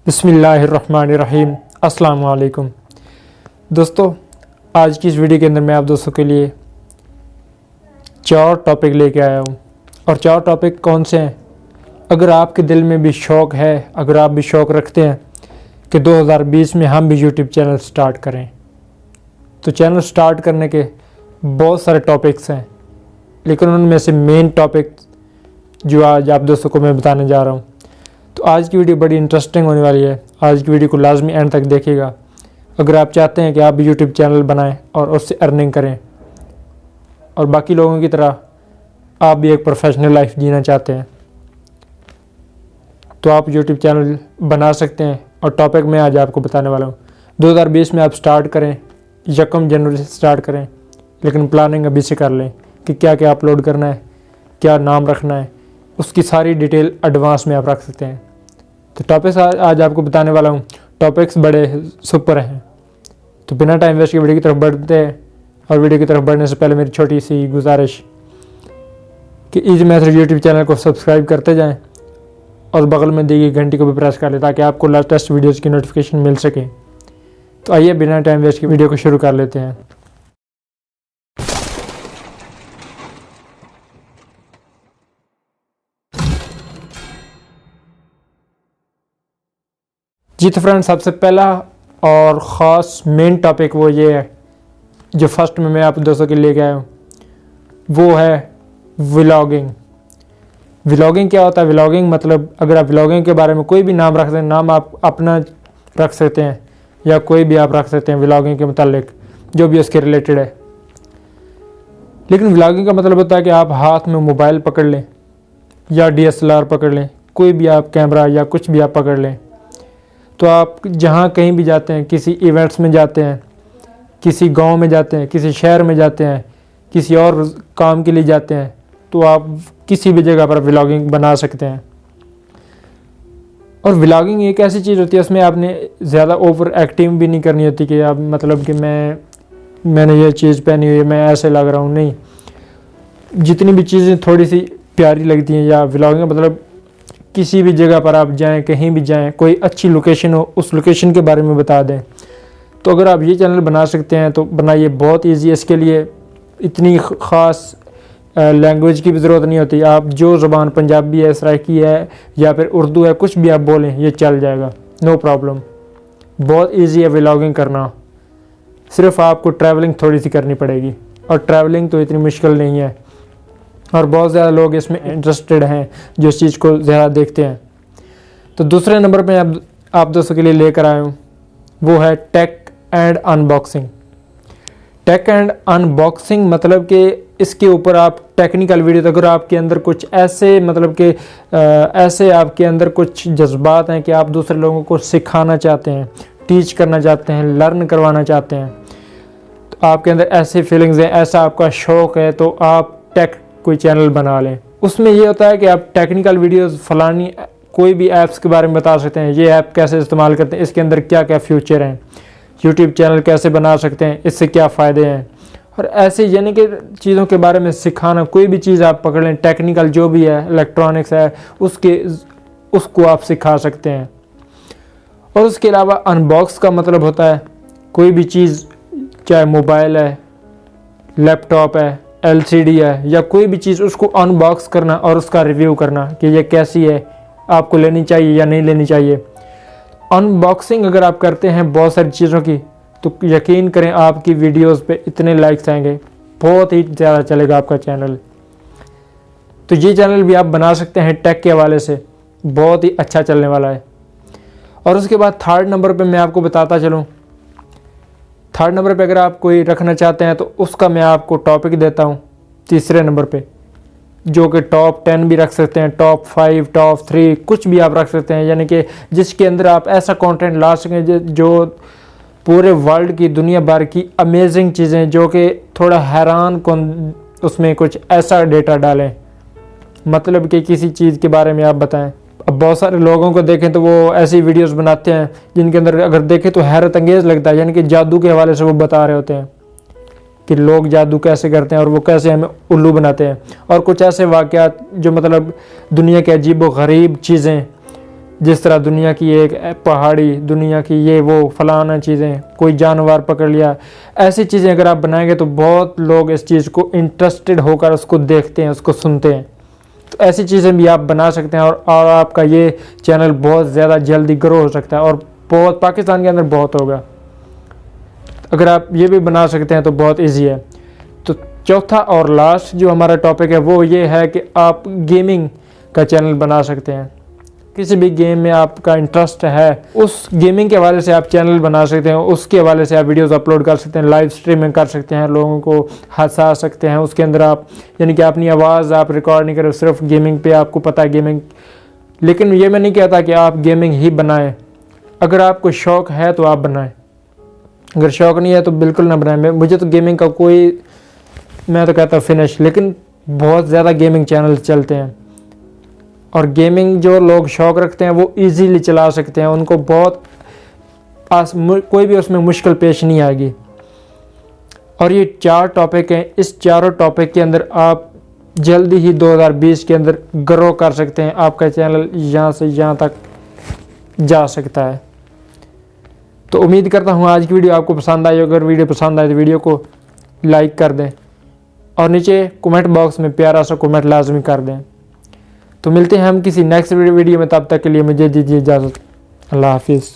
बिस्मिल्लाहिर्रहमानिर्रहीम। अस्सलाम वालेकुम दोस्तों, आज की इस वीडियो के अंदर मैं आप दोस्तों के लिए 4 टॉपिक लेके आया हूँ। और 4 टॉपिक कौन से हैं? अगर आपके दिल में भी शौक़ है, अगर आप भी शौक़ रखते हैं कि 2020 में हम भी यूट्यूब चैनल स्टार्ट करें, तो चैनल स्टार्ट करने के बहुत सारे टॉपिक्स हैं, लेकिन उनमें से मेन टॉपिक जो आज आप दोस्तों को मैं बताने जा रहा हूँ। तो आज की वीडियो बड़ी इंटरेस्टिंग होने वाली है। आज की वीडियो को लाजमी एंड तक देखिएगा अगर आप चाहते हैं कि आप भी यूट्यूब चैनल बनाएं और उससे अर्निंग करें और बाकी लोगों की तरह आप भी एक प्रोफेशनल लाइफ जीना चाहते हैं, तो आप यूट्यूब चैनल बना सकते हैं। और टॉपिक मैं आज आपको बताने वाला हूँ। 2020 में आप स्टार्ट करें, 1 जनवरी से स्टार्ट करें, लेकिन प्लानिंग अभी से कर लें कि क्या क्या अपलोड करना है, क्या नाम रखना है, उसकी सारी डिटेल एडवांस में आप रख सकते हैं। तो टॉपिक्स आज आपको बताने वाला हूँ। टॉपिक्स बड़े सुपर हैं, तो बिना टाइम वेस्ट के वीडियो की तरफ बढ़ते हैं। और वीडियो की तरफ बढ़ने से पहले मेरी छोटी सी गुजारिश कि इजी मेथड यूट्यूब चैनल को सब्सक्राइब करते जाएं और बगल में दी गई घंटी को भी प्रेस कर लें ताकि आपको लेटेस्ट वीडियोज़ की नोटिफिकेशन मिल सके। तो आइए बिना टाइम वेस्ट के वीडियो को शुरू कर लेते हैं। जी तो फ्रेंड्स, सबसे पहला और ख़ास मेन टॉपिक वो ये है जो फर्स्ट में मैं आप दोस्तों के लिए लेके आया हूँ, वो है व्लॉगिंग। व्लॉगिंग क्या होता है? व्लॉगिंग मतलब अगर आप व्लॉगिंग के बारे में कोई भी नाम रख दें, नाम आप अपना रख सकते हैं या कोई भी आप रख सकते हैं व्लॉगिंग के मुतालिक जो भी उसके रिलेटेड है। लेकिन व्लॉगिंग का मतलब होता है कि आप हाथ में मोबाइल पकड़ लें या DSLR पकड़ लें, कोई भी आप कैमरा या कुछ भी आप पकड़ लें, तो आप जहाँ कहीं भी जाते हैं, किसी इवेंट्स में जाते हैं, किसी गांव में जाते हैं, किसी शहर में जाते हैं, किसी और काम के लिए जाते हैं, तो आप किसी भी जगह पर व्लॉगिंग बना सकते हैं। और व्लॉगिंग एक ऐसी चीज़ होती है, उसमें आपने ज़्यादा ओवर एक्टिंग भी नहीं करनी होती कि आप मतलब कि मैंने ये चीज़ पहनी हुई है, मैं ऐसे लग रहा हूँ। नहीं, जितनी भी चीज़ें थोड़ी सी प्यारी लगती हैं या व्लॉगिंग मतलब किसी भी जगह पर आप जाएं, कहीं भी जाएं, कोई अच्छी लोकेशन हो, उस लोकेशन के बारे में बता दें। तो अगर आप ये चैनल बना सकते हैं तो बनाइए, बहुत इजी है। इसके लिए इतनी ख़ास लैंग्वेज की भी ज़रूरत नहीं होती। आप जो ज़बान पंजाबी है, सराइकी है या फिर उर्दू है, कुछ भी आप बोलें, ये चल जाएगा, नो प्रॉब्लम। बहुत ईजी है व्लॉगिंग करना, सिर्फ आपको ट्रैवलिंग थोड़ी सी करनी पड़ेगी, और ट्रैवलिंग तो इतनी मुश्किल नहीं है। और बहुत ज़्यादा लोग इसमें इंटरेस्टेड हैं जो इस चीज़ को ज़्यादा देखते हैं। तो दूसरे नंबर पे आप दोस्तों के लिए लेकर आया हूँ, वो है tech and unboxing. Tech and unboxing मतलब कि इसके ऊपर आप टेक्निकल वीडियो, अगर आपके अंदर कुछ ऐसे मतलब कि ऐसे आपके अंदर कुछ जज्बात हैं कि आप दूसरे लोगों को सिखाना चाहते हैं, टीच करना चाहते हैं, लर्न करवाना चाहते हैं, तो आपके अंदर ऐसे फीलिंग्स हैं, ऐसा आपका शौक़ है, तो आप टेक कोई चैनल बना लें। उसमें ये होता है कि आप टेक्निकल वीडियोस फलानी कोई भी ऐप्स के बारे में बता सकते हैं, ये ऐप कैसे इस्तेमाल करते हैं, इसके अंदर क्या क्या फ्यूचर हैं, यूट्यूब चैनल कैसे बना सकते हैं, इससे क्या फ़ायदे हैं, और ऐसे यानी कि चीज़ों के बारे में सिखाना। कोई भी चीज़ आप पकड़ लें, टेक्निकल जो भी है, इलेक्ट्रॉनिक्स है, उसको आप सिखा सकते हैं। और उसके अलावा अनबॉक्स का मतलब होता है कोई भी चीज़, चाहे मोबाइल है, लैपटॉप है, LCD है या कोई भी चीज़, उसको अनबॉक्स करना और उसका रिव्यू करना कि ये कैसी है, आपको लेनी चाहिए या नहीं लेनी चाहिए। अनबॉक्सिंग अगर आप करते हैं बहुत सारी चीज़ों की, तो यकीन करें आपकी वीडियोस पे इतने लाइक्स आएंगे, बहुत ही ज़्यादा चलेगा आपका चैनल। तो ये चैनल भी आप बना सकते हैं, टेक के हवाले से बहुत ही अच्छा चलने वाला है। और उसके बाद थर्ड नंबर पे मैं आपको बताता चलूँ, थर्ड नंबर पे अगर आप कोई रखना चाहते हैं तो उसका मैं आपको टॉपिक देता हूँ तीसरे नंबर पे, जो कि टॉप 10 भी रख सकते हैं, टॉप 5, टॉप 3, कुछ भी आप रख सकते हैं। यानी कि जिसके अंदर आप ऐसा कंटेंट ला सकें जो पूरे वर्ल्ड की, दुनिया भर की अमेजिंग चीज़ें, जो कि थोड़ा हैरान कौन, उसमें कुछ ऐसा डेटा डालें, मतलब कि किसी चीज़ के बारे में आप बताएं। अब बहुत सारे लोगों को देखें तो वो ऐसी वीडियोस बनाते हैं जिनके अंदर अगर देखें तो हैरत अंगेज़ लगता है, यानी कि जादू के हवाले से वो बता रहे होते हैं कि लोग जादू कैसे करते हैं और वो कैसे हमें उल्लू बनाते हैं। और कुछ ऐसे वाक़यात जो मतलब दुनिया के अजीब व गरीब चीज़ें जिस तरह दुनिया की एक पहाड़ी, दुनिया की ये वो फलाना चीज़ें, कोई जानवर पकड़ लिया, ऐसी चीज़ें अगर आप बनाएंगे तो बहुत लोग इस चीज़ को इंटरेस्टेड होकर उसको देखते हैं, उसको सुनते हैं। तो ऐसी चीज़ें भी आप बना सकते हैं और आपका ये चैनल बहुत ज़्यादा जल्दी ग्रो हो सकता है और बहुत पाकिस्तान के अंदर बहुत होगा। अगर आप ये भी बना सकते हैं तो बहुत ईजी है। तो चौथा और लास्ट जो हमारा टॉपिक है वो ये है कि आप गेमिंग का चैनल बना सकते हैं। किसी भी गेम में आपका इंटरेस्ट है, उस गेमिंग के हवाले से आप चैनल बना सकते हैं, उसके हवाले से आप वीडियोस अपलोड कर सकते हैं, लाइव स्ट्रीमिंग कर सकते हैं, लोगों को हंसा सकते हैं। उसके अंदर आप यानी कि अपनी आवाज़ आप रिकॉर्ड नहीं करें, सिर्फ गेमिंग पे आपको पता है गेमिंग। लेकिन ये मैं नहीं कहता कि आप गेमिंग ही बनाएं। अगर आपको शौक़ है तो आप बनाएं, अगर शौक़ नहीं है तो बिल्कुल ना बनाएं। मुझे तो गेमिंग का कोई, मैं तो कहता हूँ फिनिश, लेकिन बहुत ज़्यादा गेमिंग चैनल चलते हैं और गेमिंग जो लोग शौक़ रखते हैं वो इजीली चला सकते हैं, उनको बहुत कोई भी उसमें मुश्किल पेश नहीं आएगी। और ये 4 टॉपिक हैं, इस चारों टॉपिक के अंदर आप जल्दी ही 2020 के अंदर ग्रो कर सकते हैं। आपका चैनल यहाँ से यहाँ तक जा सकता है। तो उम्मीद करता हूँ आज की वीडियो आपको पसंद आई। अगर वीडियो पसंद आए तो वीडियो को लाइक कर दें और नीचे कमेंट बॉक्स में प्यारा सा कमेंट लाजमी कर दें। तो मिलते हैं हम किसी नेक्स्ट वीडियो में, तब तक के लिए मुझे दीजिए इजाज़त। अल्लाह हाफिज़।